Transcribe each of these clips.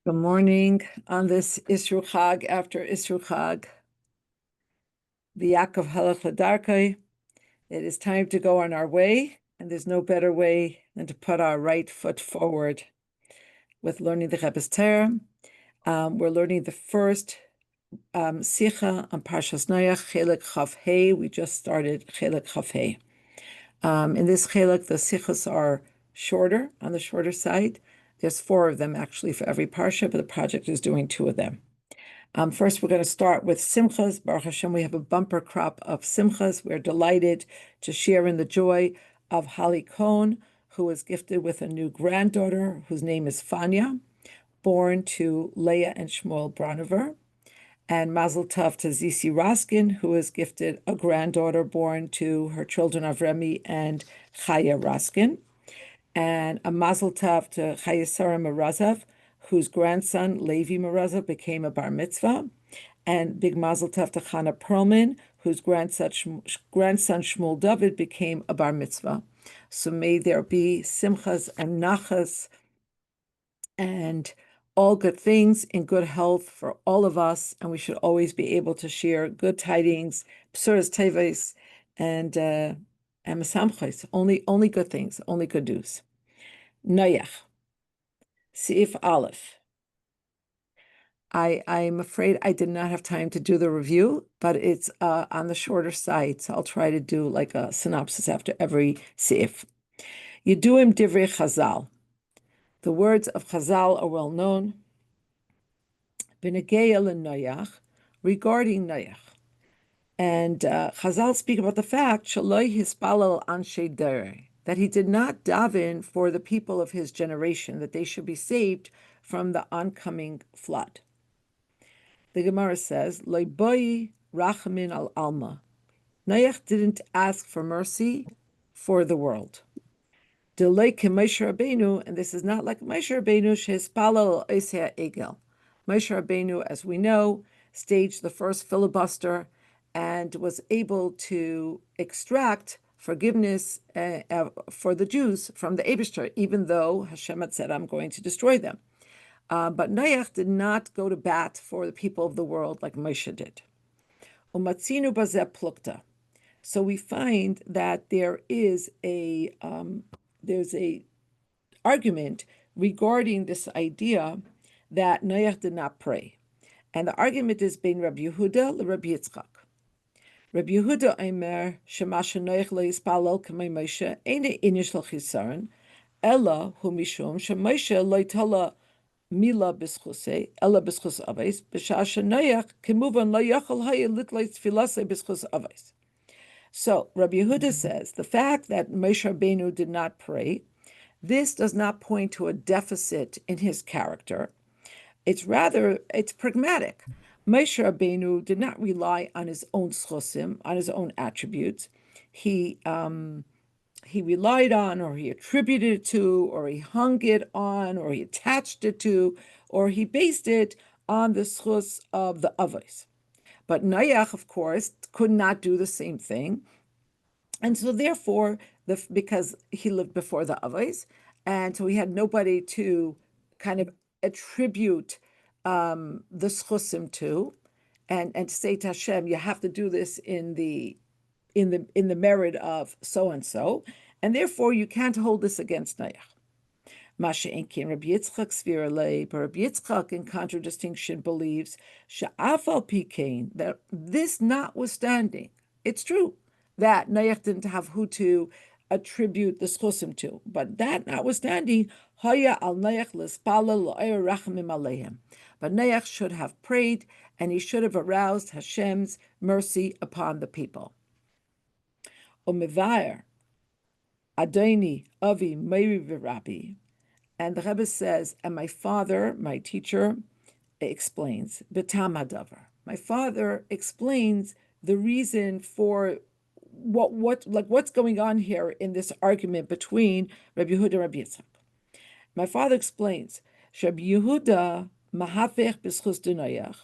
Good morning on this Isru Chag after Isru Chag. The Yaakov Halach Ladarkai. It is time to go on our way, and there's no better way than to put our right foot forward with learning the Rebbe's Torah. We're learning the first Sicha on Parshas Noach, Chelek Chaf Hei. We just started Chelek Chaf Hei. In this Chelek, the Sichas are shorter, on the shorter side. There's 4 of them actually for every Parsha, but the project is doing 2 of them. First, we're going to start with Simchas. Baruch Hashem, we have a bumper crop of Simchas. We're delighted to share in the joy of Holly Cohn, who was gifted with a new granddaughter whose name is Fanya, born to Leah and Shmuel Branover. And Mazel Tov to Zisi Raskin, who was gifted a granddaughter born to her children Avremi and Chaya Raskin. And a Mazel Tov to Chaya Sarah Marazav, whose grandson Levi Marazav became a bar mitzvah. And big Mazel Tov to Chana Perlman, whose grandson Shmuel David became a bar mitzvah. So may there be simchas and nachas and all good things in good health for all of us, and we should always be able to share good tidings, bsuras teves, and mesamchos. Only good things, only good news. Noach, Seif Aleph. I'm afraid I did not have time to do the review, but it's on the shorter side, so I'll try to do like a synopsis after every Seif. Yeduim Divrei Chazal. The words of Chazal are well known. B'negeya l'Noach, regarding Noach. And Chazal speak about the fact shaloi hispalel anshe dereh, that he did not daven for the people of his generation, that they should be saved from the oncoming flood. The Gemara says, Loi boi rachamin al alma. Noach didn't ask for mercy for the world. Delay Moshe Rabbeinu, and this is not like Moshe Rabbeinu, shehispalel oisei egel. Moshe Rabbeinu, as we know, staged the first filibuster and was able to extract forgiveness for the Jews from the Eibishter, even though Hashem had said, I'm going to destroy them. But Noach did not go to bat for the people of the world like Moshe did. Umatzinu bazeh plukta. So we find that there's a argument regarding this idea that Noach did not pray. And the argument is between Rabbi Yehuda and Rabbi Yitzchak. Rabbi Yehuda Omer, Shemasha Noach lo yispalel k'may Moshe, eine inyan shel chisaron, ela hu mishum sheMoshe lo yitala mila b'schusei, ela b'schus avos, b'shah sheNoach kemuvan lo yachol haya litlei tfilasei b'schus avos. So Rabbi Yehuda says the fact that Moshe Rabbeinu did not pray, this does not point to a deficit in his character. It's pragmatic. Moshe Rabbeinu did not rely on his own schusim, on his own attributes. He relied on, or he attributed it to, or he hung it on, or he attached it to, or he based it on the schus of the avos. But Noach, of course, could not do the same thing. And so therefore, because he lived before the avos, and so he had nobody to kind of attribute the schusim to, and say to Hashem, you have to do this in the merit of so and so, and therefore you can't hold this against Noach. Masha Enkin Rabbi Yitzchak Svirale, but Rabbi Yitzchak, in contradistinction, believes she'afal pikein, that this notwithstanding, it's true that Noach didn't have who to attribute the schusim to, but that notwithstanding, haya al Noach l'spalel lo'er rachamim aleihim. But Noach should have prayed, and he should have aroused Hashem's mercy upon the people. Umevayer Adoni Avi Meiri v'Rabbi. And the Rebbe says, and my father, my teacher, explains, B'tam hadavar. My father explains the reason for what's going on here in this argument between Rabbi Yehuda and Rabbi Yitzchak. My father explains, Rabbi Yehuda mahafech b'schus Noach,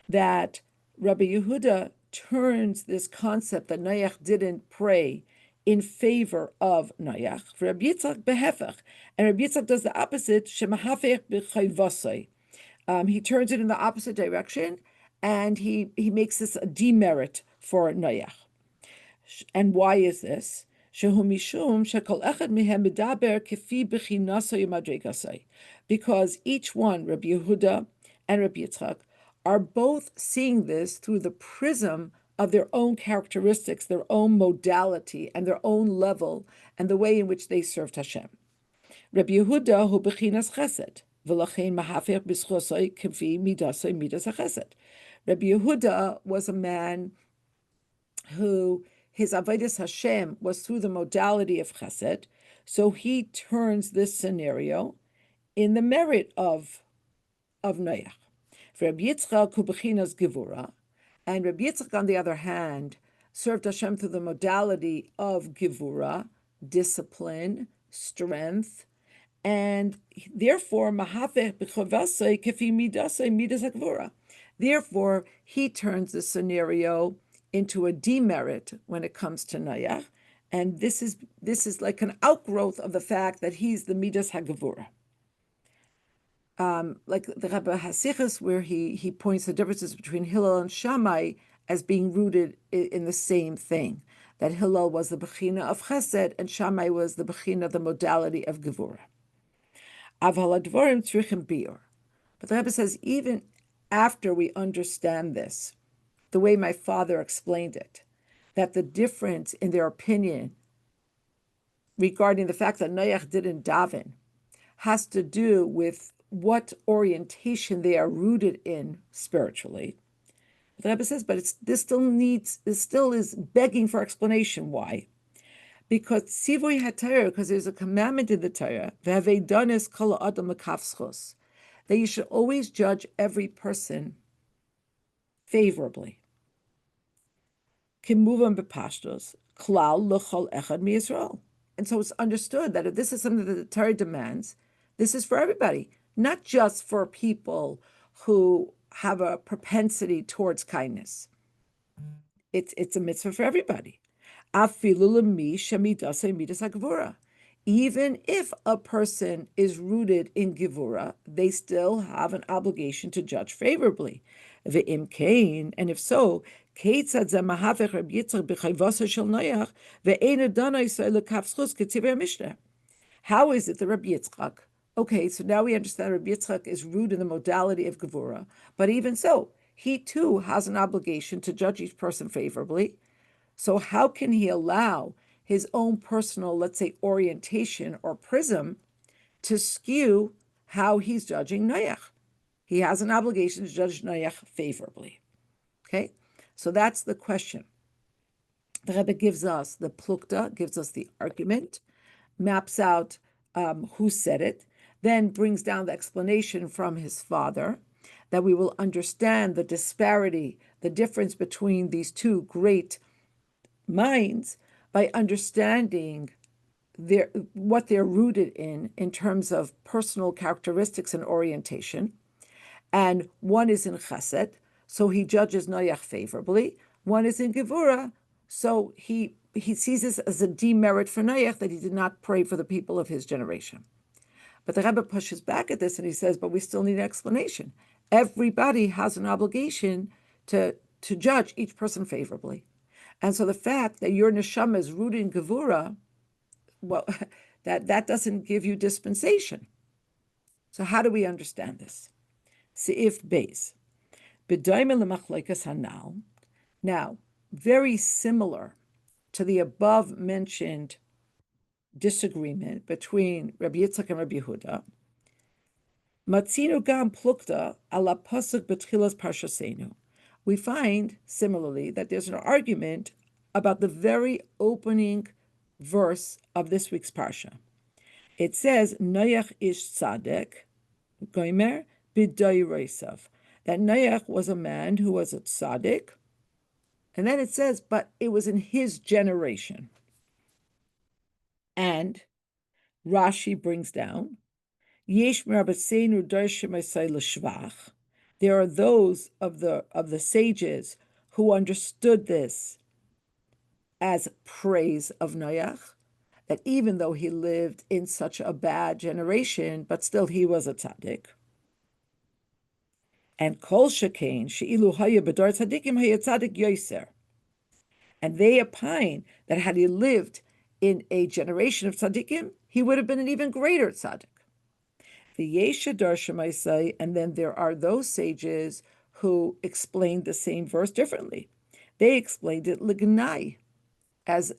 that Rabbi Yehuda turns this concept that Noach didn't pray in favor of Noach. For Rabbi Yitzchak behefach, and Rabbi Yitzchak does the opposite. Shemahafech b'chayvasei, He turns it in the opposite direction, and he makes this a demerit for Noach. And why is this? Because each one, Rabbi Yehuda and Rabbi Yitzchak, are both seeing this through the prism of their own characteristics, their own modality, and their own level, and the way in which they served Hashem. Rabbi Yehuda hu bechinas chesed, v'lachein mahafech b'schosoi k'fi midasoi midas hachesed. Rabbi Yehuda was a man who his avodas Hashem was through the modality of chesed, so he turns this scenario in the merit of Noach. Rabbi Yitzchak hu bechinas gevura, and Rabbi Yitzchak, on the other hand, served Hashem through the modality of gevura, discipline, strength, and therefore mahafech b'chavasei kefi midasei midas hakvura. Therefore, he turns the scenario into a demerit when it comes to Noach, and this is like an outgrowth of the fact that he's the midas hagavura. Like the Rebbe Hasichas, where he points the differences between Hillel and Shammai as being rooted in the same thing. That Hillel was the bechina of Chesed and Shammai was the bechina, the modality of Gevura. Aval hadvarim tzrichim biur. But the Rebbe says, even after we understand this, the way my father explained it, that the difference in their opinion regarding the fact that Noach didn't daven has to do with what orientation they are rooted in spiritually. The Rebbe says, but this still is begging for explanation. Why? Because Tzivui HaTorah, because there's a commandment in the Torah, V'haveidanis kol adam l'kafschos, that you should always judge every person favorably. Kimuvam b'pashtos, klal l'chol echad miYisrael. And so it's understood that if this is something that the Torah demands, this is for everybody, not just for people who have a propensity towards kindness. It's a mitzvah for everybody. Even if a person is rooted in gevura, they still have an obligation to judge favorably. And if so, how is it the Rabbi Yitzchak? Okay, so now we understand Rabbi Yitzchak is rooted in the modality of gevura, but even so, he too has an obligation to judge each person favorably. So how can he allow his own personal, let's say, orientation or prism to skew how he's judging Noach? He has an obligation to judge Noach favorably. Okay, so that's the question. The Rebbe gives us the plukta, gives us the argument, maps out who said it, then brings down the explanation from his father, that we will understand the disparity, the difference between these two great minds by understanding what they're rooted in terms of personal characteristics and orientation. And one is in chesed, so he judges Noach favorably. One is in gevura, so he sees this as a demerit for Noach that he did not pray for the people of his generation. But the Rebbe pushes back at this and he says, but we still need an explanation. Everybody has an obligation to judge each person favorably. And so the fact that your neshama is rooted in gevura, well, that doesn't give you dispensation. So how do we understand this? Seif Beis. Now, very similar to the above mentioned disagreement between Rabbi Yitzchak and Rabbi Yehuda, Matzinu gam plukta ala pasuk betchilas parshasenu. We find similarly that there's an argument about the very opening verse of this week's parsha. It says Noach ish tzadek, goimer b'doyreisav, that Noach was a man who was a tzaddik, and then it says, but it was in his generation. And Rashi brings down, Yesh merabaseinu darshim esay l'shvach. There are those of the sages who understood this as praise of Noach, that even though he lived in such a bad generation, but still he was a tzaddik. And kol shekain sheilu haya bedar tzadikim haya tzadik yoser. And they opine that had he lived in a generation of tzaddikim, he would have been an even greater tzaddik. And then there are those sages who explained the same verse differently. They explained it lignai, as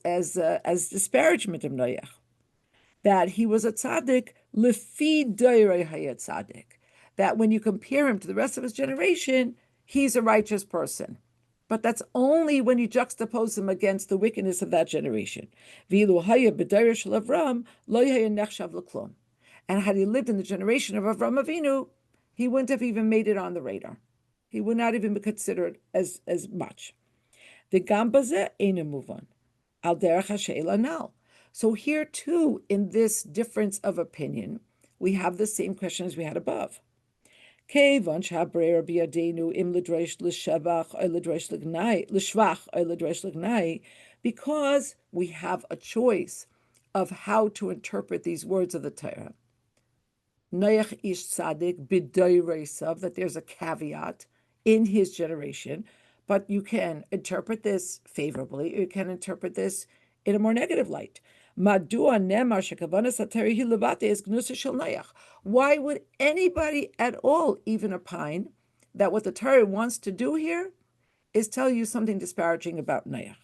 disparagement of Noach, that he was a tzaddik lefi doirei hayat tzaddik, that when you compare him to the rest of his generation, he's a righteous person. But that's only when you juxtapose him against the wickedness of that generation. V'ilu haya b'doirei shel Avram lo haya nechshav l'klum. And had he lived in the generation of Avram Avinu, he wouldn't have even made it on the radar. He would not even be considered as much. The gambaze ain't move on. Al derech ha'she'ela nal. So here too, in this difference of opinion, we have the same question as we had above. Kevan shabrei biyadenu im l'dreish l'shevach or l'dreish l'shvach or l'dreish l'gnai, because we have a choice of how to interpret these words of the Torah. Noach ish tzaddik b'doiresav, that there's a caveat in his generation, but you can interpret this favorably, you can interpret this in a more negative light. Madua nemar shekavanas hateri hilevate is gnusa shel Noach. Why would anybody at all even opine that what the Torah wants to do here is tell you something disparaging about Noach?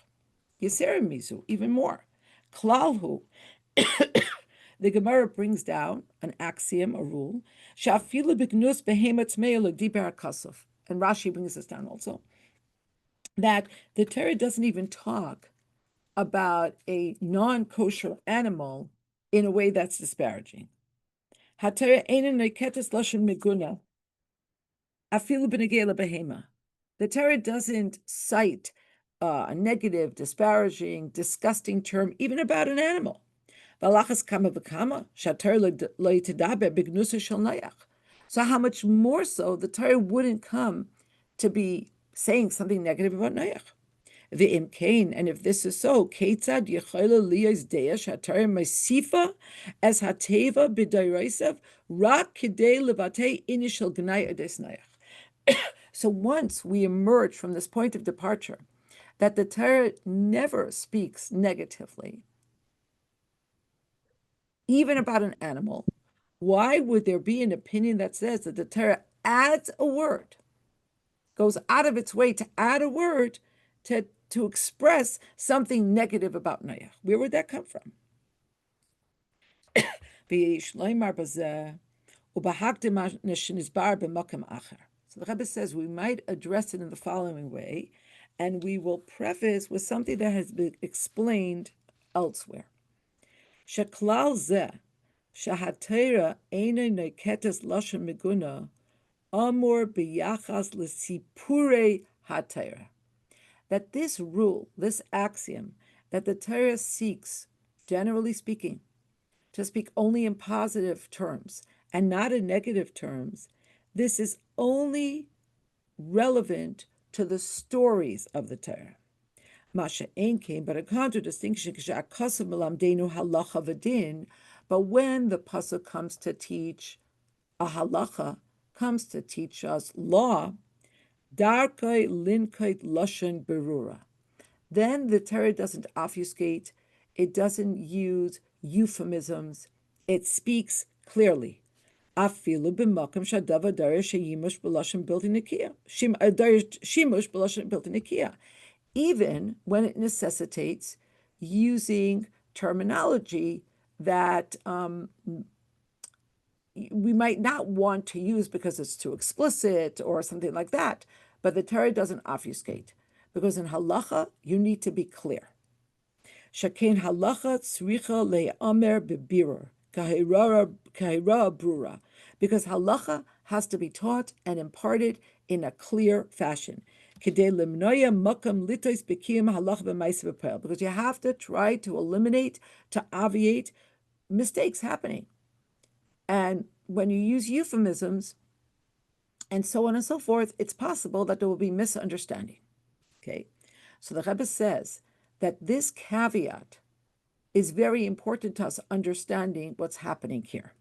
Yisera mizu, even more. Klalhu. The Gemara brings down an axiom, a rule, shafilu b'gnus behemat me'el diber kasuf, and Rashi brings this down also, that the Torah doesn't even talk about a non-kosher animal in a way that's disparaging. HaTorah eina neketes lashon meguna, afilu b'negei lebehema. The Torah doesn't cite a negative, disparaging, disgusting term even about an animal. So how much more so the Torah wouldn't come to be saying something negative about Noach? And if this is so, as hateva b'daireisav rak kidei levatei inishal gnai ades Noach. So once we emerge from this point of departure, that the Torah never speaks negatively, even about an animal, why would there be an opinion that says that the Torah adds a word, goes out of its way to add a word to express something negative about Noach? Where would that come from? So the Rebbe says we might address it in the following way, and we will preface with something that has been explained elsewhere. Sheklal zeh, shehatera eina neketes lashon meguna, amor biyachas lesipurei hatera. That this rule, this axiom, that the Torah seeks, generally speaking, to speak only in positive terms and not in negative terms, this is only relevant to the stories of the Torah. Masha Ein came, but a contradistinction, halacha v'din. But when the pasuk comes to teach a halacha, comes to teach us law, darkai linkait lashon berura, then the Torah doesn't obfuscate, it doesn't use euphemisms, it speaks clearly. Afilu b'makam shadava darish sheyimush b'lashon bilti nikia, shimush b'lashon bilti nikia, even when it necessitates using terminology that we might not want to use because it's too explicit or something like that. But the Torah doesn't obfuscate, because in halacha you need to be clear. Shakein halacha tzricha le'amer bebirur kahira brura, because halacha has to be taught and imparted in a clear fashion. Because you have to try to eliminate, to obviate mistakes happening. And when you use euphemisms and so on and so forth, it's possible that there will be misunderstanding. Okay, so the Rebbe says that this caveat is very important to us understanding what's happening here.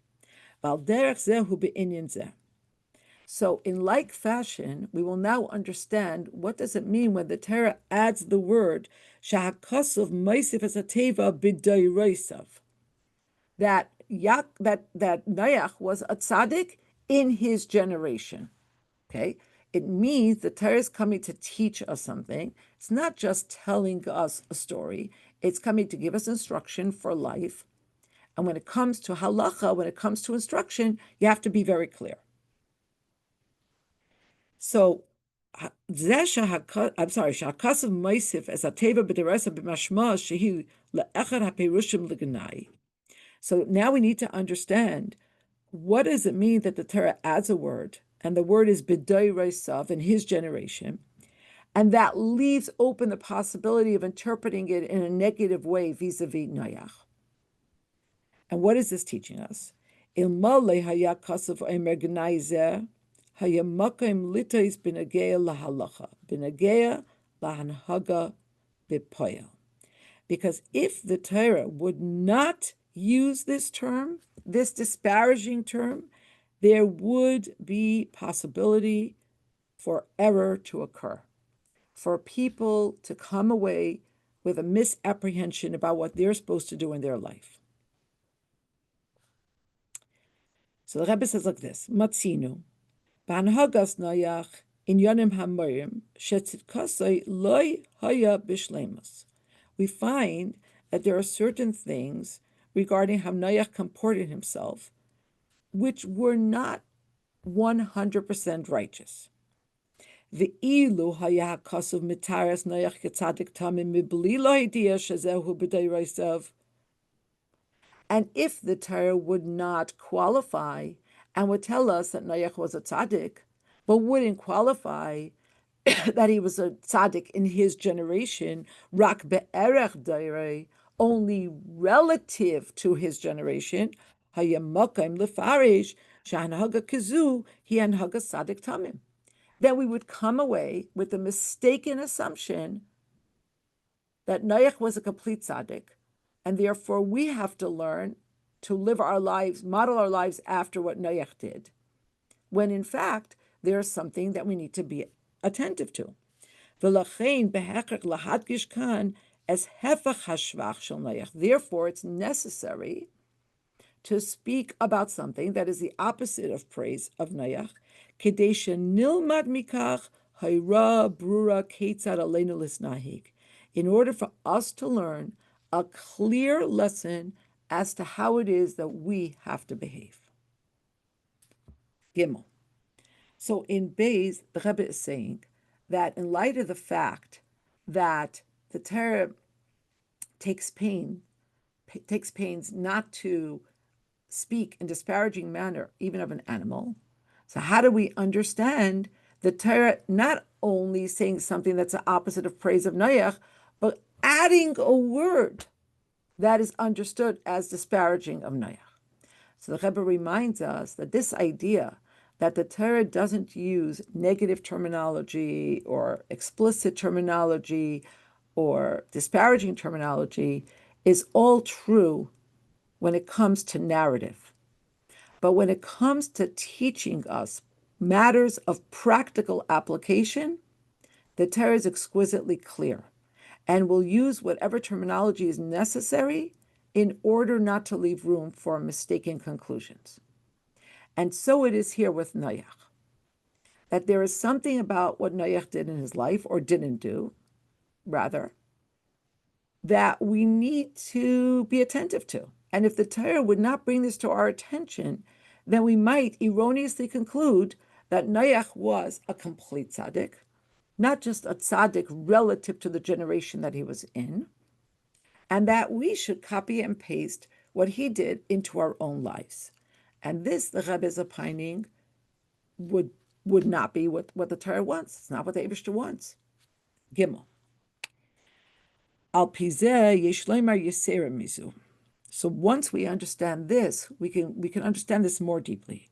So in like fashion, we will now understand what does it mean when the Torah adds the word shahakasuv meisif as a teva b'dayreisav, that Noach was a tzaddik in his generation. Okay, it means the Torah is coming to teach us something. It's not just telling us a story; it's coming to give us instruction for life. And when it comes to halacha, when it comes to instruction, you have to be very clear. So, I'm sorry, shakasav meisif as a teva b'deresa b'mashma shehi le'echad haperushim l'ganai. So now we need to understand, what does it mean that the Torah adds a word, and the word is b'dai reisav, in his generation, and that leaves open the possibility of interpreting it in a negative way vis-a-vis Noach. And what is this teaching us? Ilmale haya kasav omer gnai haya makim litais b'nageya lahalacha, b'nageya lahanhaga b'poyel. Because if the Torah would not use this term, this disparaging term, there would be possibility for error to occur, for people to come away with a misapprehension about what they're supposed to do in their life. So the Rebbe says like this: Matzinu, b'hanhagas Noach in yonim hamorim shetzidkasei loy haya bishlemus. We find that there are certain things regarding how Noach comported himself which were not 100% righteous. Ve'ilu haya kasuv mitaras Noach ketzadik tamim mibli lo hidiya shezehu b'dei reisav. And if the Torah would not qualify and would tell us that Noach was a tzaddik, but wouldn't qualify that he was a tzaddik in his generation, rak be'erech dairei, only relative to his generation, hayamakim lefarish shahanhaga kizu he anhaga tzaddik tamim. Then we would come away with the mistaken assumption that Noach was a complete tzaddik, and therefore we have to learn to live our lives, model our lives after what Noach did, when in fact there's something that we need to be attentive to. Therefore, it's necessary to speak about something that is the opposite of praise of Noach, in order for us to learn a clear lesson as to how it is that we have to behave. Gimel. So in Beis, the Rebbe is saying that in light of the fact that the Torah takes pains not to speak in disparaging manner even of an animal, so how do we understand the Torah not only saying something that's the opposite of praise of Noach, but adding a word that is understood as disparaging of Noach? So the Rebbe reminds us that this idea that the Torah doesn't use negative terminology or explicit terminology or disparaging terminology is all true when it comes to narrative. But when it comes to teaching us matters of practical application, the Torah is exquisitely clear and will use whatever terminology is necessary in order not to leave room for mistaken conclusions. And so it is here with Noach, that there is something about what Noach did in his life, or didn't do, rather, that we need to be attentive to. And if the Torah would not bring this to our attention, then we might erroneously conclude that Noach was a complete tzaddik, not just a tzaddik relative to the generation that he was in, and that we should copy and paste what he did into our own lives. And this, the Rebbe is opining, would not be what the Torah wants. It's not what the Eibishter wants. Gimel. Al pizeh yesh leimar yisera mizu. So once we understand this, we can understand this more deeply.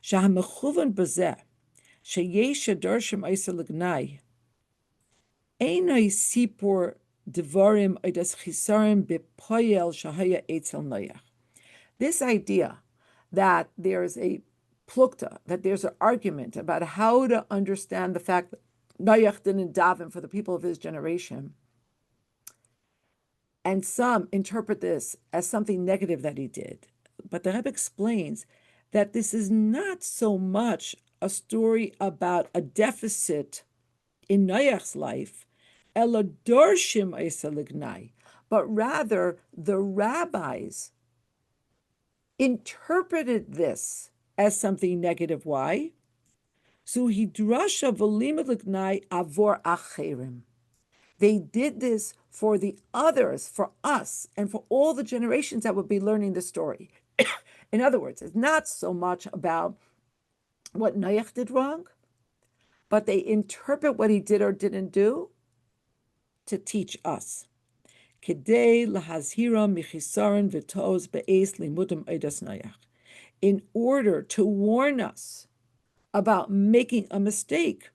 Shahamechuvan bazeh sheyesh adarshim isa legnai einay sipur devarim idas chisarim bepoyel shahaya etzel Noach. This idea that there is a plukta, that there's an argument about how to understand the fact that Noach didn't daven for the people of his generation. And some interpret this as something negative that he did. But the Rebbe explains that this is not so much a story about a deficit in Noach's life, ela dorshim eisa lignai, but rather the rabbis interpreted this as something negative. Why? Zuhidrasha v'limud lignai avor acherim. They did this for the others, for us, and for all the generations that would be learning the story. In other words, it's not so much about what Noach did wrong, but they interpret what he did or didn't do to teach us. Kedei lahazhira michisaron v'tos be'es limudim eidas Noach. In order to warn us about making a mistake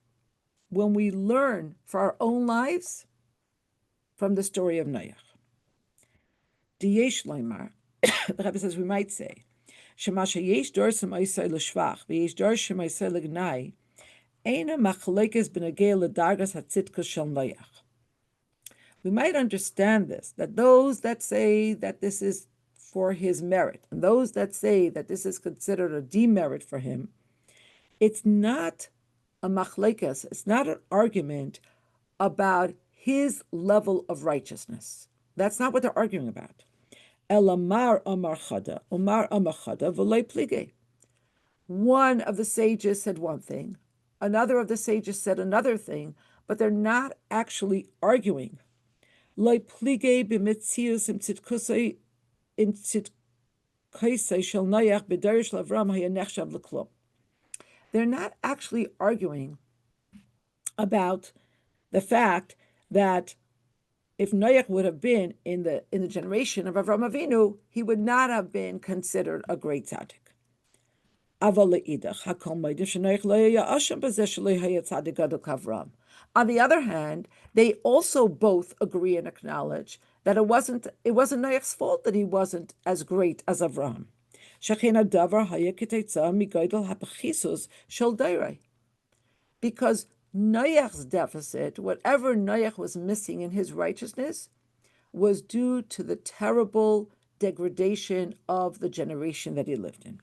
when we learn for our own lives from the story of Noach. Diyesh Leimar, the Rebbe says we might say, Shemasha yesh dor semaisai l'shvach, v'yesh dor semaisai l'gnai, eina machlekes b'negei l'dargas hatzitkus shel Noach. We might understand this, that those that say that this is for his merit, and those that say that this is considered a demerit for him, it's not a machlekes, it's not an argument about his level of righteousness. That's not what they're arguing about. Elamar amar chada, umar amar chada, v'loi plige. One of the sages said one thing, another of the sages said another thing, but they're not actually arguing. Loi plige b'mitzius im tzidkusei shel Noach b'darish l'Avram hayanechshav l'klum. They're not actually arguing about the fact that if Noach would have been in the generation of Avram Avinu, he would not have been considered a great tzaddik. On the other hand, they also both agree and acknowledge that it wasn't Noach's fault that he wasn't as great as Avram. Because Noach's deficit, whatever Noach was missing in his righteousness, was due to the terrible degradation of the generation that he lived in.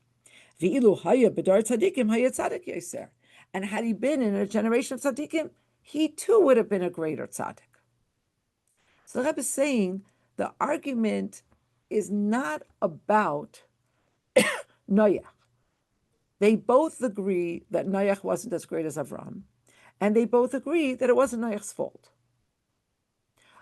And had he been in a generation of tzaddikim, he too would have been a greater tzaddik. So the Rebbe is saying the argument is not about Noach. They both agree that Noach wasn't as great as Avram, and they both agree that it wasn't Noach's fault.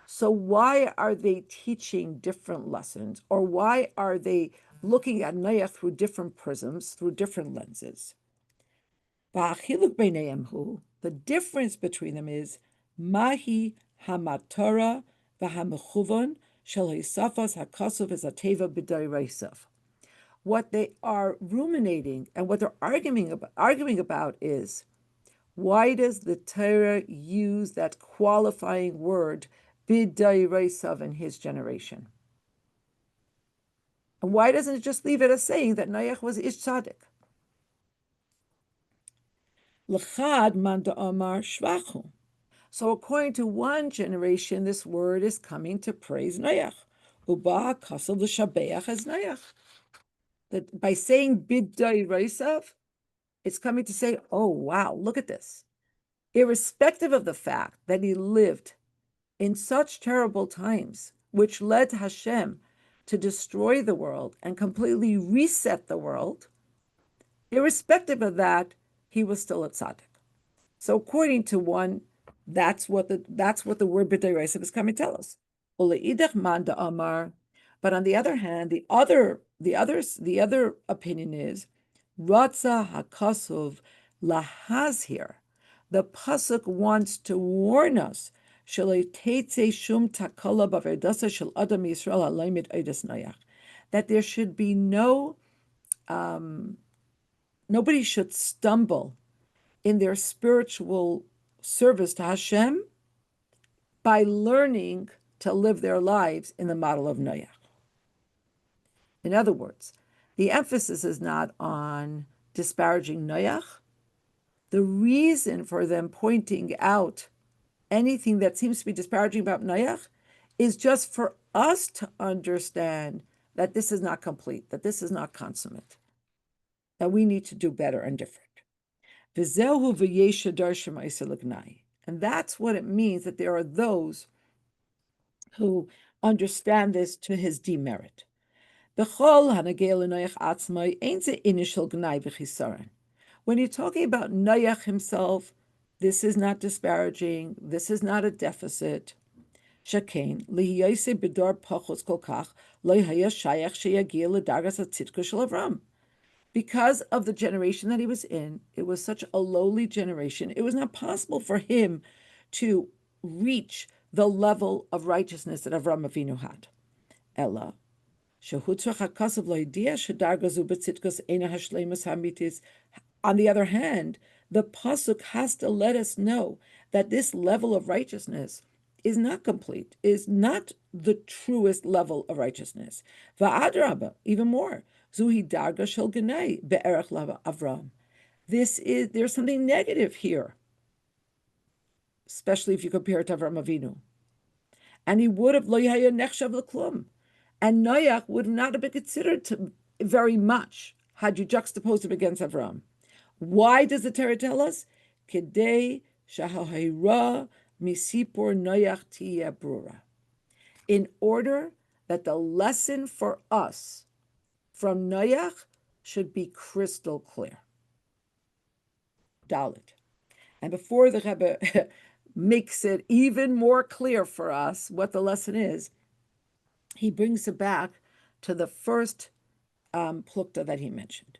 So why are they teaching different lessons, or why are they looking at Noach through different prisms, through different lenses? The difference between them is Mahi Hamatora v'Hamechuvon Shel Hisafas Hakasuv Ezateva B'Daireisav. What they are ruminating and what they're arguing about is, why does the Torah use that qualifying word B'Daireisav in his generation? And why doesn't it just leave it as saying that Noach was Ish Tzaddik? L'chad man da'amar shvachu. So according to one generation, this word is coming to praise Noach. Uba kasav l'shabeach as Noach. That by saying bidai reisav, it's coming to say, oh wow, look at this. Irrespective of the fact that he lived in such terrible times, which led Hashem to destroy the world and completely reset the world, irrespective of that, he was still a tzaddik. So according to one, that's what the word b'day reisav is coming to tell us. Uleidach man da'amar. But on the other hand, the other opinion is Ratza hakasuv lahazhir. The pasuk wants to warn us that there should be no nobody should stumble in their spiritual service to Hashem by learning to live their lives in the model of Noach. In other words, the emphasis is not on disparaging Noach. The reason for them pointing out anything that seems to be disparaging about Noach is just for us to understand that this is not complete, that this is not consummate, that we need to do better and different. And that's what it means, that there are those who understand this to his demerit. When you're talking about Noach himself, this is not disparaging, this is not a deficit. Shekain, lihiyose b'dor pachos kol kach, lo haya shayach sheyagia l'dargas hatzidku shel Avram. Because of the generation that he was in, it was such a lowly generation, it was not possible for him to reach the level of righteousness that Avram Avinu had. Ella, on the other hand, the pasuk has to let us know that this level of righteousness is not complete, is not the truest level of righteousness. Even more, there's something negative here, especially if you compare it to Avram Avinu. And he would have and Noach would not have been considered to very much had you juxtaposed him against Avram. Why does the Torah tell us? Kedei shahahira misipur Noach tiya brura. In order that the lesson for us from Noach should be crystal clear. Dalit. And before the Rebbe makes it even more clear for us what the lesson is, he brings it back to the first plukta that he mentioned.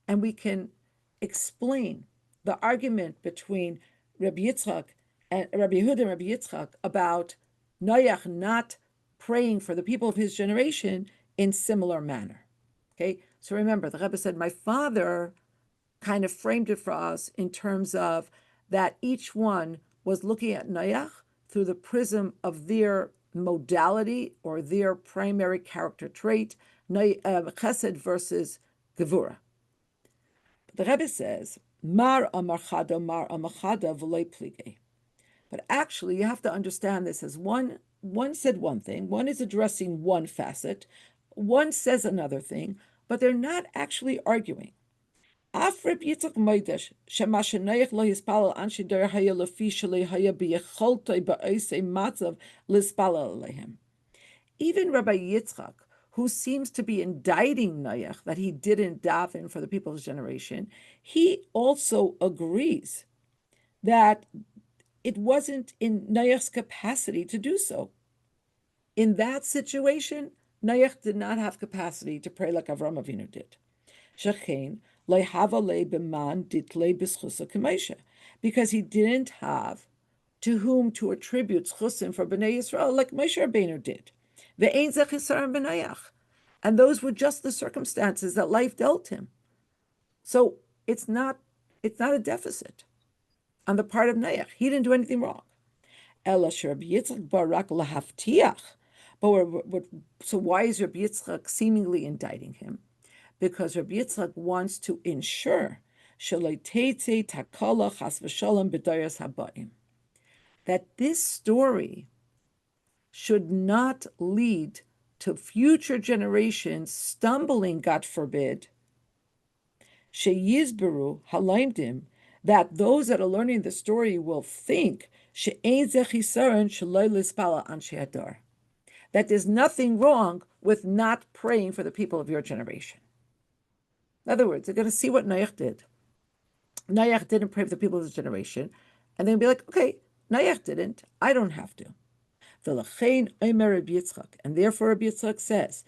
And we can explain the argument between Rabbi Yitzchak and Rabbi Yehuda and Rabbi Yitzchak about Noach not praying for the people of his generation in similar manner. Okay, so remember, the Rebbe said, my father kind of framed it for us in terms of that each one was looking at Noach through the prism of their modality or their primary character trait, chesed versus gevura. The Rebbe says, mar amachada v'loy plige. But actually, you have to understand this as one said one thing, one is addressing one facet, one says another thing, but they're not actually arguing. Af Reb Yitzchak Moedesh, shema sheNoach lo yispalel anshe der haya lefi shalei haya b'yecholtoi ba'osei matzav lispalel alehem. Even Rabbi Yitzchak, who seems to be indicting Noach that he didn't daven for the people of his generation, he also agrees that it wasn't in Noach's capacity to do so. In that situation, Noach did not have capacity to pray like Avram Avinu did. Because he didn't have to whom to attribute chusim for Bnei Yisrael like Moshe Rabbeinu did. And those were just the circumstances that life dealt him. So it's not a deficit on the part of Noach. He didn't do anything wrong. But so why is Rabbi Yitzchak seemingly indicting him? Because Rabbi Yitzchak wants to ensure that this story should not lead to future generations stumbling, God forbid, sheyizberu halaimdim, that those that are learning the story will think that there's nothing wrong with not praying for the people of your generation. In other words, they're going to see what Noach did. Noach didn't pray for the people of his generation, and they'll be like, okay, Noach didn't, I don't have to. And therefore Rabbi Yitzchak says,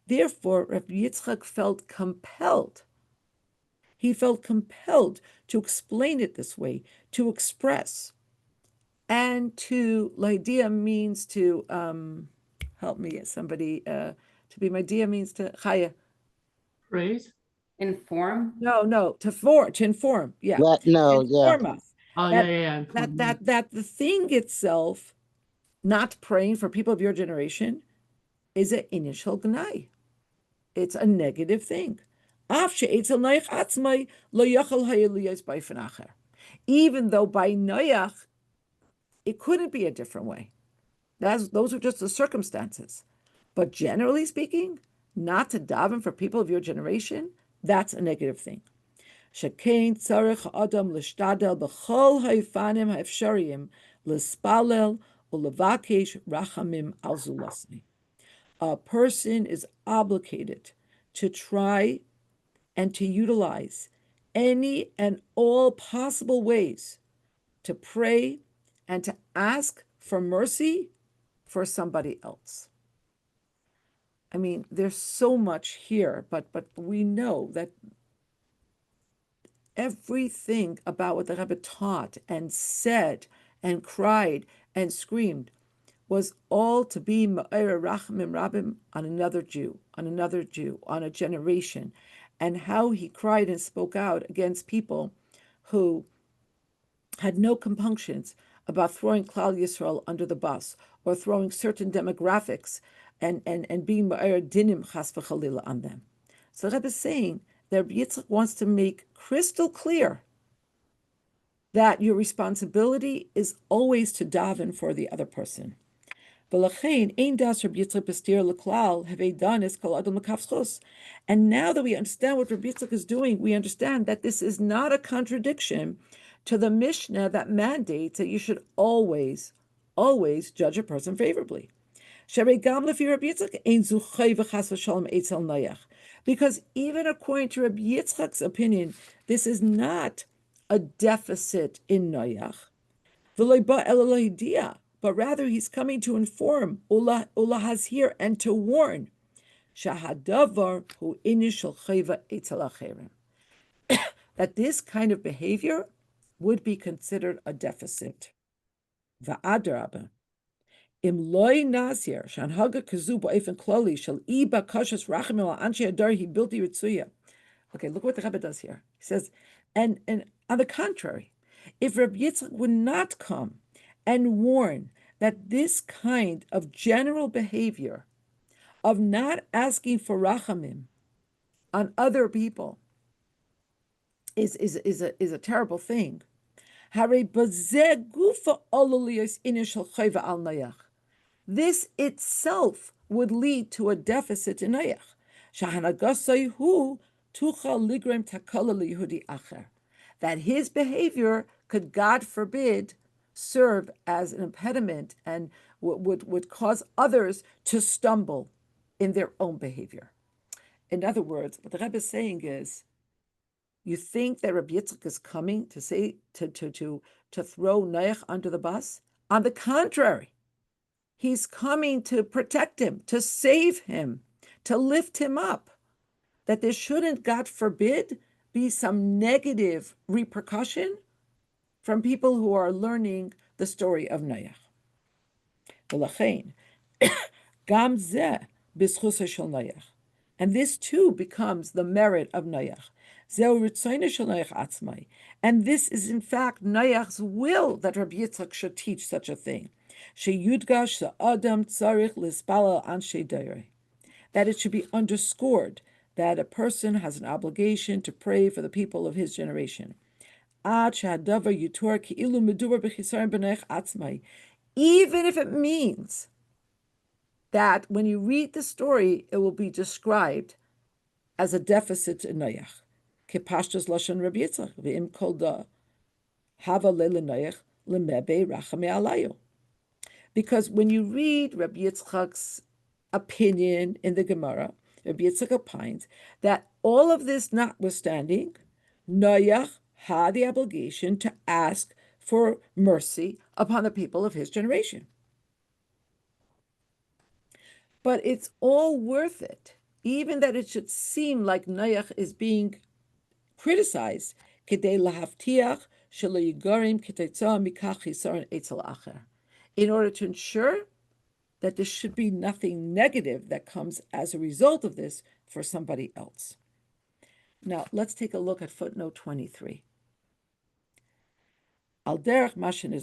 therefore Rabbi Yitzchak felt compelled. He felt compelled to explain it this way, to express. And to Laidia means to help me, somebody to be my dia means to chaya. Praise. Inform? No, to inform, yeah. No, yeah. Inform us Oh, that yeah. Inform. that the thing itself, not praying for people of your generation, is an initial gnai. It's a negative thing. Even though by Noach, it couldn't be a different way. Those are just the circumstances. But generally speaking, not to daven for people of your generation, that's a negative thing. Shekain tzarech adam l'shtadel b'chol ha'ifanim ha'efshariyim l'spalel u'levakesh rachamim al zulasni. A person is obligated to try and to utilize any and all possible ways to pray and to ask for mercy for somebody else. I mean, there's so much here, but we know that everything about what the Rebbe taught and said and cried and screamed was all to be ma'ir rachamim rabim on another Jew, on a generation, and how he cried and spoke out against people who had no compunctions about throwing Klal Yisrael under the bus or throwing certain demographics and being ma'ir dinim chas v'chalila on them. So the Rebbe is saying that Yitzchak wants to make crystal clear that your responsibility is always to daven for the other person. And now that we understand what Rabbi Yitzchak is doing, we understand that this is not a contradiction to the Mishnah that mandates that you should always judge a person favorably. Because even according to Rabbi Yitzchak's opinion, this is not a deficit in Noach, but rather he's coming to inform, ulahazhir, and to warn, that this kind of behavior would be considered a deficit. Im loy nasir shanhaga kazu ba'efen klali shall iba kashas rachim al anshe adar he built ritzuya. Okay, look what the Rebbe does here. He says, and on the contrary, if Rabbi Yitzchak would not come and warn that this kind of general behavior of not asking for rachamim on other people is a terrible thing. This itself would lead to a deficit in Noach. That his behavior could, God forbid, serve as an impediment and would cause others to stumble in their own behavior. In other words, what the Rebbe is saying is, you think that Rabbi Yitzchak is coming to say to throw Noach under the bus? On the contrary, he's coming to protect him, to save him, to lift him up. That there shouldn't, God forbid, be some negative repercussion from people who are learning the story of Noach. Gam zeh b'schusa shel Noach. And this too becomes the merit of Noach. And this is in fact Noach's will that Rabbi Yitzchak should teach such a thing. That it should be underscored that a person has an obligation to pray for the people of his generation. Even if it means that when you read the story, it will be described as a deficit in Noach. Kepashtos lashon Rabbi Yitzchak v'im kol da hava le'Noach lemebe rachame alayu. Because when you read Rabbi Yitzchak's opinion in the Gemara, Rabbi Yitzchak opines that all of this notwithstanding, Noach had the obligation to ask for mercy upon the people of his generation. But it's all worth it, even that it should seem like Noach is being criticized, in order to ensure that there should be nothing negative that comes as a result of this for somebody else. Now, let's take a look at footnote 23. Al derech mashin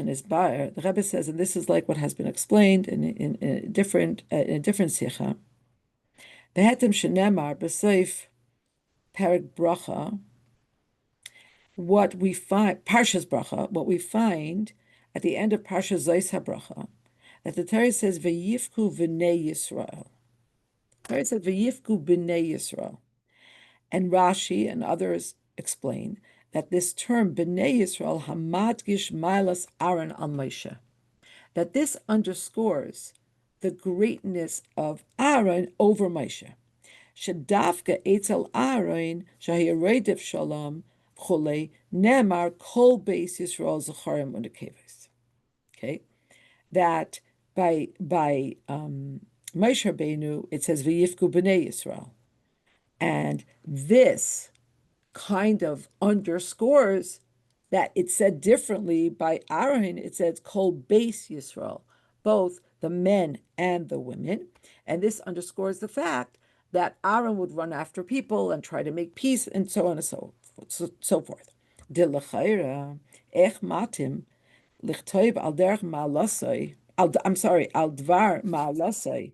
is bar. The Rebbe says, and this is like what has been explained in a different sicha. Behetem shenemar b'seif perek bracha. What we find Parshas bracha, what we find at the end of Parshas Zos HaBracha, that the Torah says v'yifku b'nei Yisrael. The Torah says v'yifku b'nei Yisrael. And Rashi and others explain that this term B'nai Yisrael Hamadgish Milas Aaron al Moshe, that this underscores the greatness of Aaron over Moshe. Shadafka Eitzel Aaron Shahiredev Shalom Chole Nemar Kol Beis Yisrael Zacharim Unekeves. Okay, that by Moshe Rabbeinu it says V'yifku B'nai Yisrael. And this kind of underscores that it's said differently by Aaron. It says Kol Beis Yisrael, both the men and the women. And this underscores the fact that Aaron would run after people and try to make peace and so on and so forth. De l'chayra, ech matim, lichtoiv al derech ma'alasai, al dvar ma'alasai,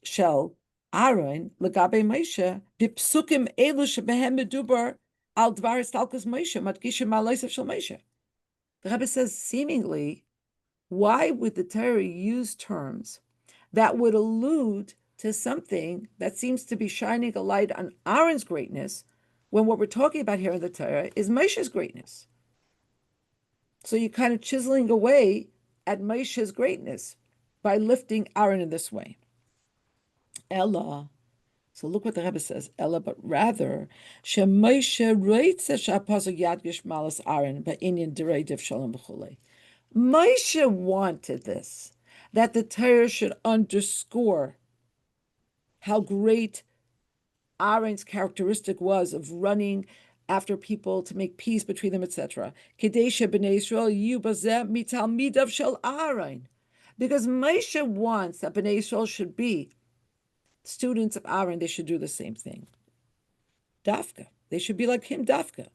shel Aaron legabe Moshe b'psukim elu shebehem medubar al dvar istalkus Moshe madgishim ma'alosef shel Moshe. The Rebbe says, seemingly, why would the Torah use terms that would allude to something that seems to be shining a light on Aaron's greatness when what we're talking about here in the Torah is Moshe's greatness? So you're kind of chiseling away at Moshe's greatness by lifting Aaron in this way. Ella. So look what the Rebbe says. Ella, but rather, Moshe wanted this, that the Torah should underscore how great Aaron's characteristic was of running after people to make peace between them, etc. Because Moshe wants that Bnei Yisrael should be students of Aaron, they should do the same thing. Dafka. They should be like him, Dafka.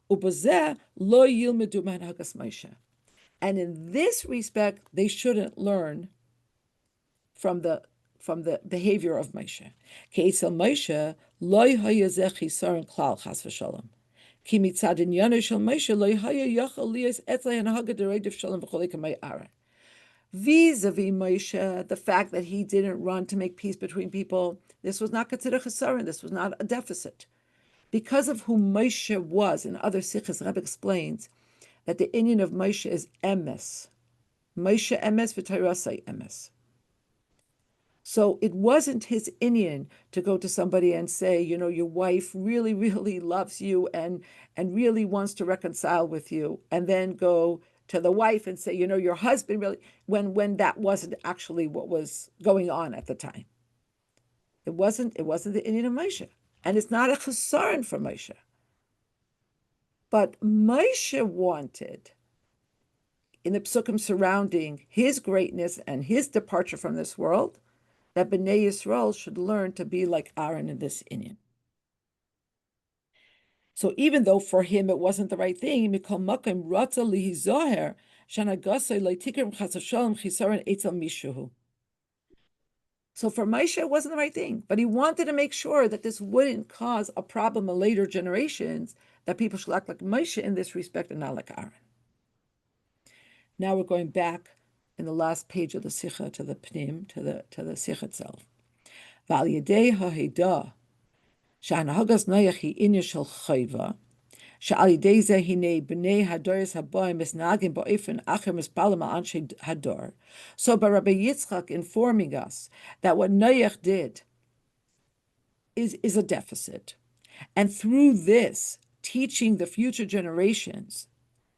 Lo yilmedu manhagas Moshe. And in this respect, they shouldn't learn from the behavior of Moshe. Ke'etzel Moshe lo hayazeh chisaron klal chas v'shalom. Ki mitzad inyano shel Moshe lo hayachol lias etzlei hanhaga dereidiv shalom v'cholei kamei Aaron. Vis-a-vis Moshe, the fact that he didn't run to make peace between people, this was not considered chesaron, this was not a deficit. Because of who Moshe was, in other sikhs, Rebbe explains that the inyan of Moshe is emes. Moshe emes v'tayrasai emes. So it wasn't his inyan to go to somebody and say, you know, your wife really, really loves you and really wants to reconcile with you, and then go to the wife and say, you know, your husband really, when that wasn't actually what was going on at the time. It wasn't the inyan of Moshe. And it's not a chesaron for Moshe. But Moshe wanted, in the psukim surrounding his greatness and his departure from this world, that Bnei Yisrael should learn to be like Aaron in this inyan. So even though for him it wasn't the right thing, mikol makom ratza lihizoher shanagasei leitikrim chasashalom chisaron etzel mishuhu. So for Moshe, it wasn't the right thing, but he wanted to make sure that this wouldn't cause a problem in later generations, that people should act like Moshe in this respect and not like Aaron. Now we're going back in the last page of the Sikha to the Pnim, to the Sikha itself. Val yedei ha'hedah she'anahagas Noach hi inya shel chayva she'al yedei zeh hinei b'nei hadoros haboim misnagim ba'ofen acher mispalim al anshe hador. So by Rabbi Yitzchak informing us that what Noach did is a deficit, and through this teaching the future generations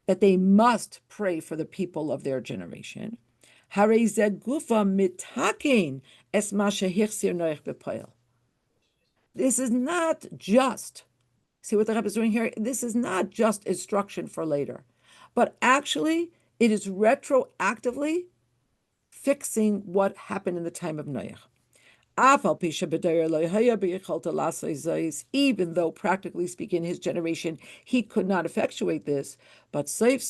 that they must pray for the people of their generation. Harei zeh gufa mitakin es ma shehichsir Noach b'poel. This is not just, see what the Rebbe is doing here? This is not just instruction for later, but actually it is retroactively fixing what happened in the time of Noach. Even though practically speaking, his generation, he could not effectuate this, but safe,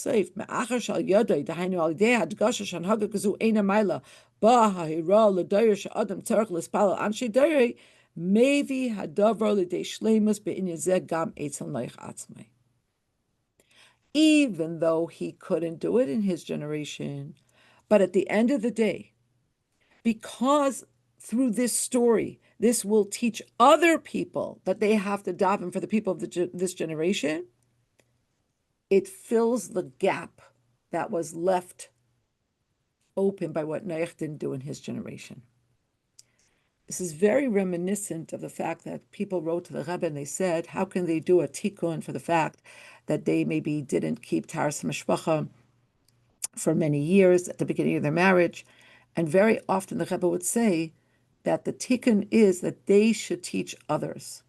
even though he couldn't do it in his generation. But at the end of the day, because through this story, this will teach other people that they have to daven for the people of this generation, it fills the gap that was left open by what Noach didn't do in his generation. This is very reminiscent of the fact that people wrote to the Rebbe and they said, how can they do a tikkun for the fact that they maybe didn't keep Taras Mishpacha for many years at the beginning of their marriage? And very often the Rebbe would say that the tikkun is that they should teach others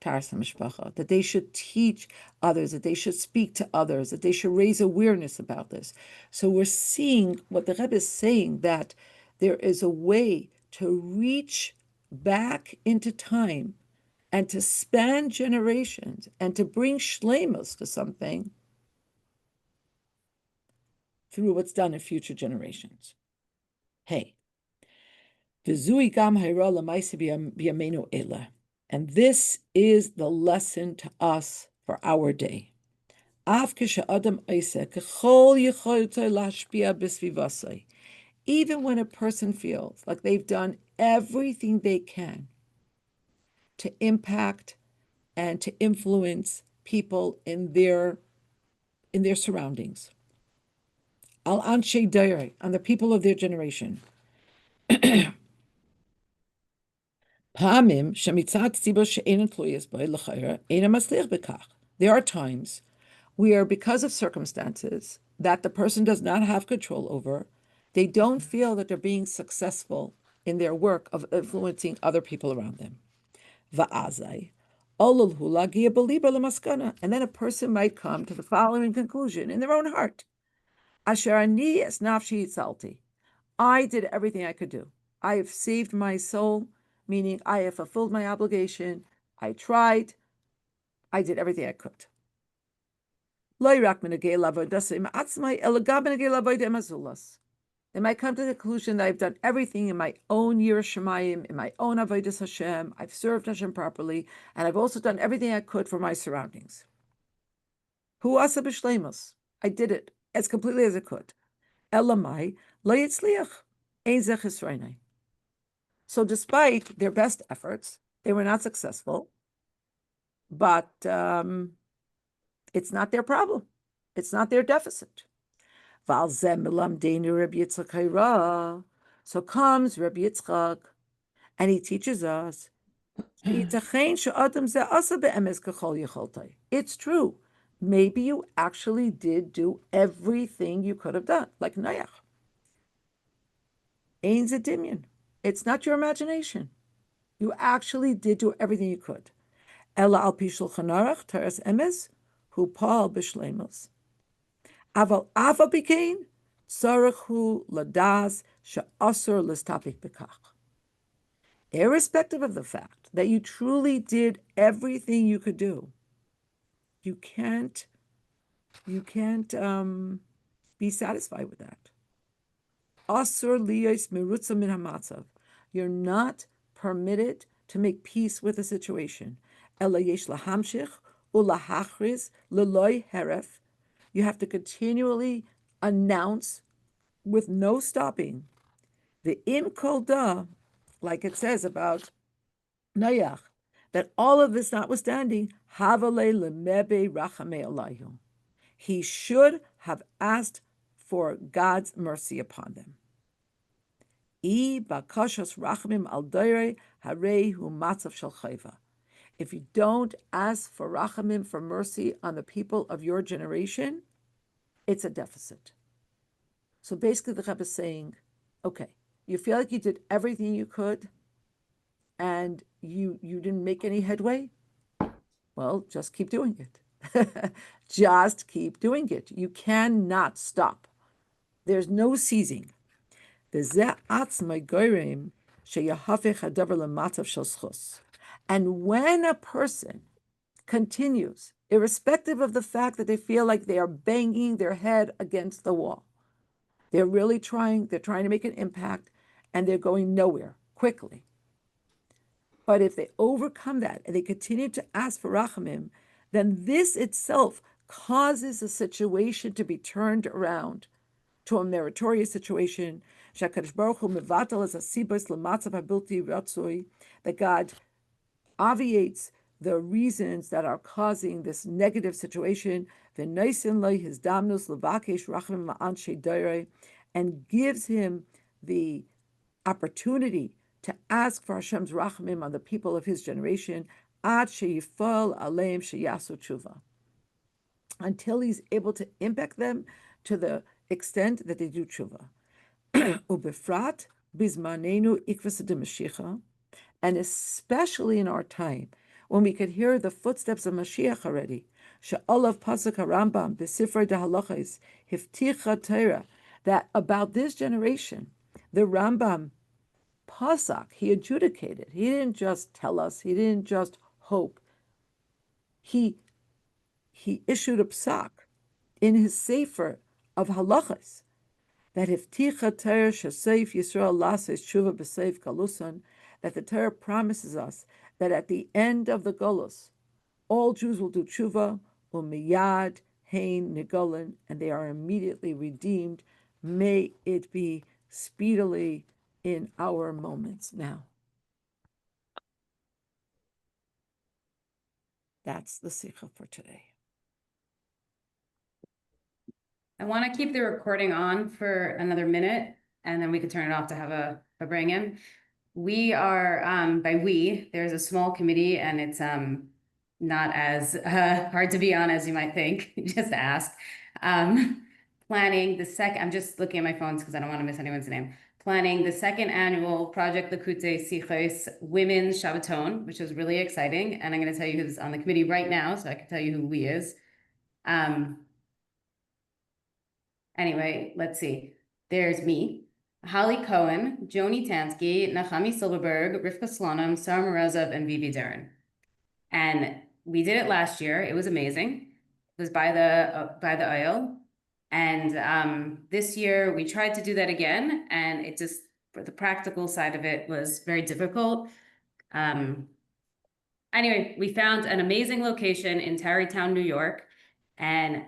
Taras Mishpacha, that they should teach others, that they should speak to others, that they should raise awareness about this. So we're seeing what the Rebbe is saying, that there is a way to reach back into time and to span generations and to bring shlemus to something through what's done in future generations. Hey, v'zui gam hayra l'maisi b'yameinu ela. And this is the lesson to us for our day. Even when a person feels like they've done everything they can to impact and to influence people in their surroundings, al anshe daire, on the people of their generation. There are times where, because of circumstances that the person does not have control over, they don't feel that they're being successful in their work of influencing other people around them. And then a person might come to the following conclusion in their own heart. I did everything I could do. I have saved my soul, meaning I have fulfilled my obligation. I tried. I did everything I could. They might come to the conclusion that I've done everything in my own Yirah Shamayim, in my own Avodas Hashem. I've served Hashem properly, and I've also done everything I could for my surroundings. Hu asa b'shleimus. I did it as completely as I could. Elamai lo yitzliach. Ein zeh chisreinai. So despite their best efforts, they were not successful, but it's not their problem. It's not their deficit. So comes Rabbi Yitzchak, and he teaches us, it's true. Maybe you actually did do everything you could have done, like Noach. Ein zedimion. It's not your imagination. You actually did do everything you could. Ella al pi shulchan aruch teres emes hu paul b'shleimus. Aval ava bikein tzarich hu ladas she'asur l'stapik b'kach. Irrespective of the fact that you truly did everything you could do, you can't be satisfied with that. Asur liyos merutza min hamatzav. You're not permitted to make peace with a situation. Ela yesh lahamshich ulahachriz leloy heref. You have to continually announce with no stopping the im kol da, like it says about Noach, that all of this notwithstanding, havale lemebe rachame alayhu. He should have asked for God's mercy upon them. If you don't ask for rachamim, for mercy on the people of your generation, it's a deficit. So basically the Rebbe is saying, okay, you feel like you did everything you could and you didn't make any headway? Well, just keep doing it. Just keep doing it. You cannot stop. There's no ceasing. This And when a person continues, irrespective of the fact that they feel like they are banging their head against the wall, they're trying to make an impact, and they're going nowhere quickly. But if they overcome that and they continue to ask for rachamim, then this itself causes a situation to be turned around to a meritorious situation. That God obviates the reasons that are causing this negative situation, and gives him the opportunity to ask for Hashem's rachamim on the people of his generation, until he's able to impact them to the extent that they do tshuva. Ubefrat bizmanenu ikvas de and especially in our time, when we could hear the footsteps of Mashiach already. She'olav pasuk Rambam b'sifrei dehalachos hifticha Torah, that about this generation, the Rambam pasuk, he adjudicated. He didn't just tell us. He didn't just hope. He issued a psak in his sefer of halachos that hifticha Torah sheseif Yisrael lases tshuva b'seif galusan, that the Torah promises us that at the end of the Golus, all Jews will do tshuva, umiyad, hein, nigolan, and they are immediately redeemed. May it be speedily in our moments now. That's the sikha for today. I want to keep the recording on for another minute, and then we can turn it off to have a bring-in. We are, by we, there's a small committee, and it's not as hard to be on as you might think. Just ask. Planning the second, I'm just looking at my phones because I don't want to miss anyone's name. Planning the second annual Project Lakute Sichos Women's Shabbaton, which is really exciting. And I'm going to tell you who's on the committee right now, so I can tell you who we is. Anyway, let's see. There's me, Holly Cohen, Joni Tansky, Nachami Silverberg, Rivka Slonim, Sarah Morozov, and Vivi Durin. And we did it last year. It was amazing. It was by the oil. And this year we tried to do that again, and it just, the practical side of it was very difficult. Anyway, we found an amazing location in Tarrytown, New York, and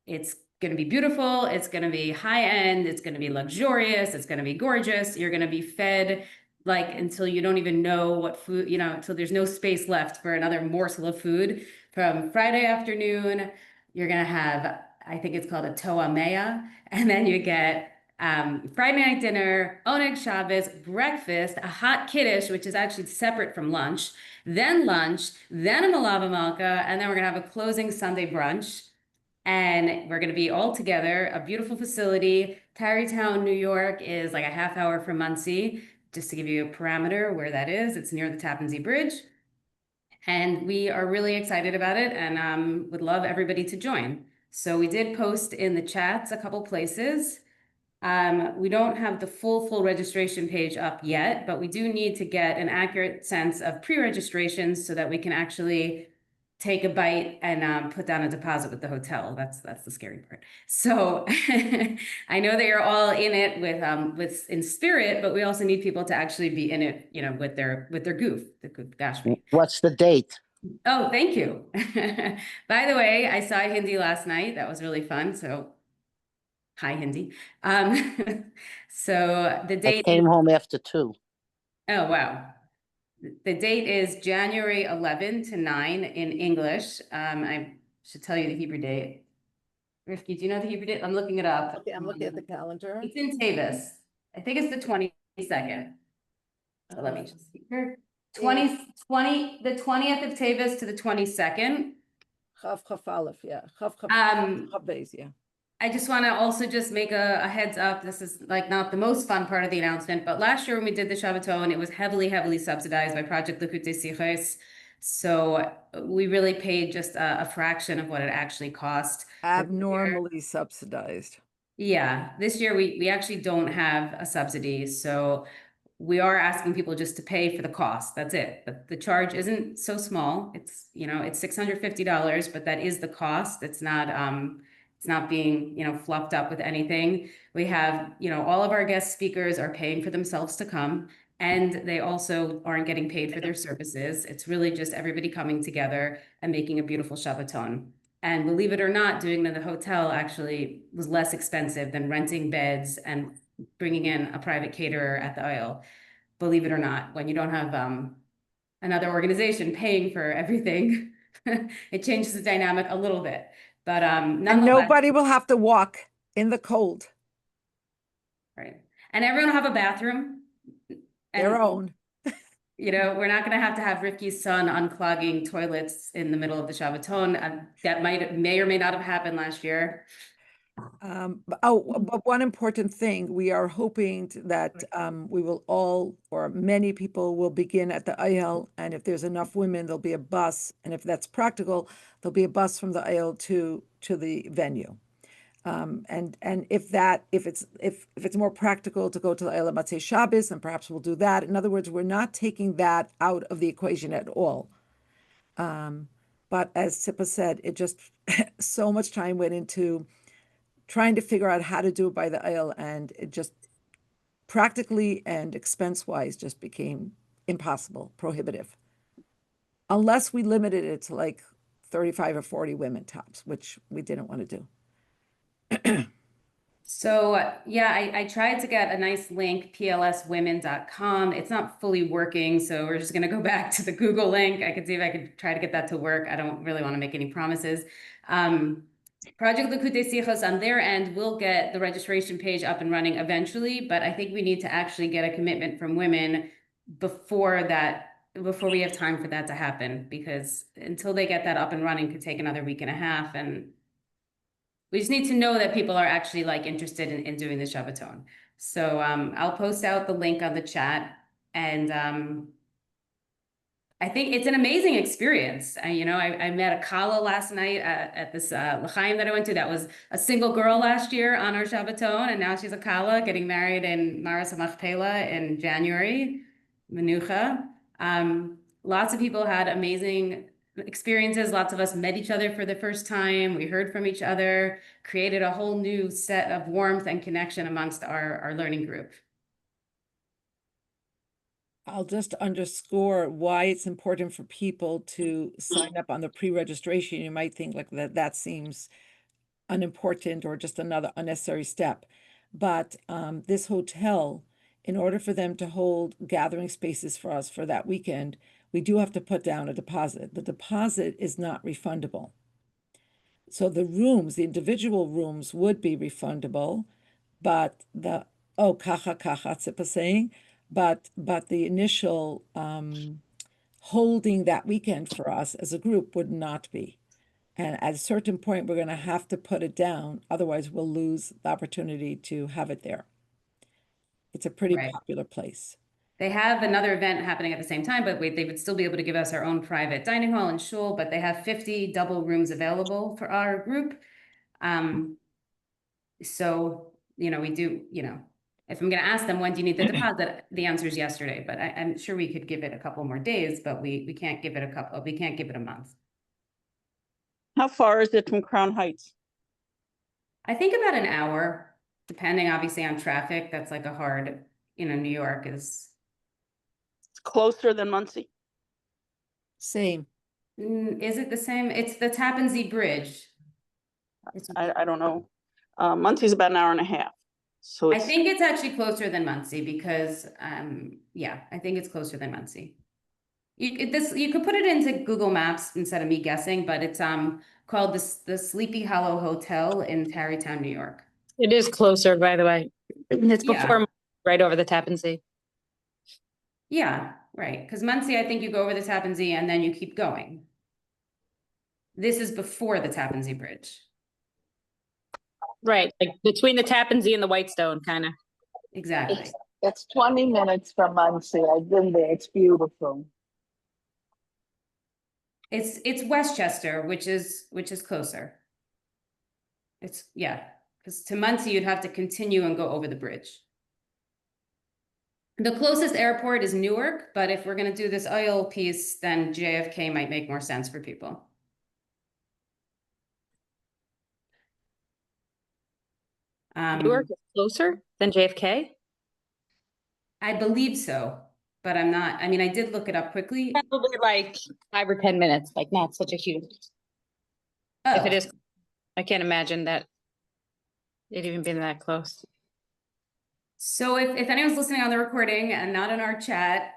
it's going to be beautiful. It's going to be high end. It's going to be luxurious. It's going to be gorgeous. You're going to be fed like until you don't even know what food, until there's no space left for another morsel of food. From Friday afternoon, you're going to have, I think it's called a toa mea, and then you get Friday night dinner, Oneg Shabbos, breakfast, a hot kiddush, which is actually separate from lunch, then a malava malka, and then we're going to have a closing Sunday brunch. And we're going to be all together, a beautiful facility. Tarrytown, New York is like a half hour from Monsey. Just to give you a parameter where that is, it's near the Tappan Zee Bridge. And we are really excited about it, and would love everybody to join. So we did post in the chats a couple places. We don't have the full registration page up yet, but we do need to get an accurate sense of pre-registrations so that we can actually take a bite and put down a deposit with the hotel. That's the scary part. So I know that you're all in it with in spirit, but we also need people to actually be in it, with their goof, the goof gashmi. What's the date? Oh, thank you. By the way, I saw Hindi last night. That was really fun. So hi, Hindi. So the date I came home after 2. Oh, wow. The date is January 11 to 9 in English. I should tell you the Hebrew date. Rivky, do you know the Hebrew date? I'm looking it up. Okay, I'm looking at the calendar. It's in Tavis. I think it's the 22nd. So let me just see here. The 20th of Tavis to the 22nd. Chav Aleph, yeah. Chav Beis, yeah. I just want to also just make a heads up. This is like not the most fun part of the announcement, but last year when we did the Shabbaton, it was heavily subsidized by Project Likutei Sichos. So we really paid just a fraction of what it actually cost. Abnormally subsidized. Yeah, this year we actually don't have a subsidy. So we are asking people just to pay for the cost. That's it. The charge isn't so small. It's, you know, it's $650, but that is the cost. It's not being, you know, fluffed up with anything. We have, you know, all of our guest speakers are paying for themselves to come, and they also aren't getting paid for their services. It's really just everybody coming together and making a beautiful Shabbaton. And believe it or not, doing it in the hotel actually was less expensive than renting beds and bringing in a private caterer at the oil. Believe it or not, when you don't have another organization paying for everything, it changes the dynamic a little bit. But And nonetheless, nobody will have to walk in the cold, right. And everyone will have a bathroom. their And own. you know, we're not going to have Rivky's son unclogging toilets in the middle of the Shabbaton. That may or may not have happened last year. But one important thing, we are hoping that we will all, or many people will begin at the Ayel, and if there's enough women, there'll be a bus, and if that's practical, there'll be a bus from the Ayel to the venue. And if it's more practical to go to the Ayel Matzei Shabbos, then perhaps we'll do that. In other words, we're not taking that out of the equation at all. But as Sippa said, it just so much time went into trying to figure out how to do it by the aisle, and it just practically and expense-wise just became impossible, prohibitive. Unless we limited it to like 35 or 40 women tops, which we didn't want to do. So yeah, I tried to get a nice link, plswomen.com. It's not fully working, so we're just gonna go back to the Google link. I could see if I could try to get that to work. I don't really want to make any promises. Project Likutei Sichos on their end will get the registration page up and running eventually, but I think we need to actually get a commitment from women before we have time for that to happen, because until they get that up and running could take another week and a half, and we just need to know that people are actually like interested in doing the Shabbaton. So I'll post out the link on the chat, and I think it's an amazing experience. I met a Kala last night at this L'chaim that I went to. That was a single girl last year on our Shabbaton, and now she's a Kala getting married in Maras Machpelah in January, Menucha. Lots of people had amazing experiences. Lots of us met each other for the first time. We heard from each other, created a whole new set of warmth and connection amongst our learning group. I'll just underscore why it's important for people to sign up on the pre-registration. You might think like that seems unimportant or just another unnecessary step. But this hotel, in order for them to hold gathering spaces for us for that weekend, we do have to put down a deposit. The deposit is not refundable. So the individual rooms would be refundable, but kacha Tzippa saying, but the initial holding that weekend for us as a group would not be. And at a certain point, we're going to have to put it down. Otherwise, we'll lose the opportunity to have it there. It's a pretty popular place. They have another event happening at the same time, but they would still be able to give us our own private dining hall and shul, but they have 50 double rooms available for our group. So, we do, if I'm going to ask them, when do you need the deposit? The answer is yesterday, but I'm sure we could give it a couple more days, but we can't give it a month. How far is it from Crown Heights? I think about an hour, depending obviously on traffic. That's like a hard, New York is. It's closer than Muncie. Same. Is it the same? It's the Tappan Zee Bridge. I don't know. Muncie's about an hour and a half. So I think it's actually closer than Muncie because, I think it's closer than Muncie. You could put it into Google Maps instead of me guessing, but it's called the Sleepy Hollow Hotel in Tarrytown, New York. It is closer, by the way. It's before, Yeah. right over the Tappan Zee. Yeah, right. Because Muncie, I think you go over the Tappan Zee and then you keep going. This is before the Tappan Zee Bridge. Right, like between the Tappan Zee and the Whitestone, kind of. Exactly. It's 20 minutes from Muncie. I've been there. It's beautiful. It's Westchester, which is closer. Because to Muncie you'd have to continue and go over the bridge. The closest airport is Newark, but if we're gonna do this oil piece, then JFK might make more sense for people. Newark is closer than JFK? I believe so, but I'm not, I mean, I did look it up quickly. Probably like 5 or 10 minutes, like not such a huge, if it Oh. is, I can't imagine that it even been that close. So if anyone's listening on the recording and not in our chat,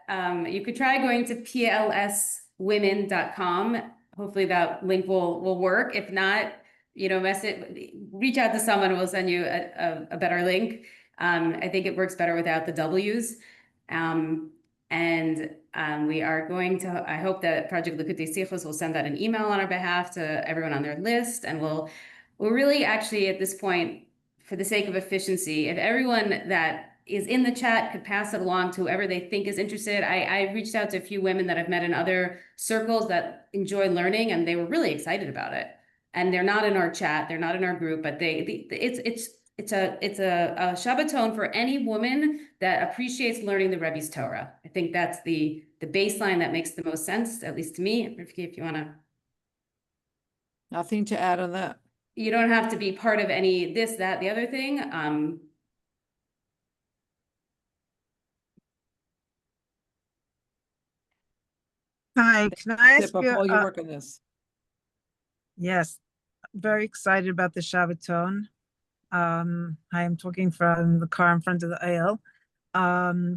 you could try going to plswomen.com. Hopefully that link will work. If not, reach out to someone, we'll send you a better link. I think it works better without the W's. We are going to, I hope that Project Likutei Sichos will send out an email on our behalf to everyone on their list. And we'll really actually at this point, for the sake of efficiency, if everyone that is in the chat could pass it along to whoever they think is interested. I reached out to a few women that I've met in other circles that enjoy learning, and they were really excited about it. And they're not in our chat, they're not in our group, but it's a Shabbaton for any woman that appreciates learning the Rebbe's Torah. I think that's the baseline that makes the most sense, at least to me. Rivky, if you want to. Nothing to add on that. You don't have to be part of any this, that, the other thing. Hi, can I ask Tip you? of all your work on this. Yes, very excited about the Shabbaton. I am talking from the car in front of the aisle.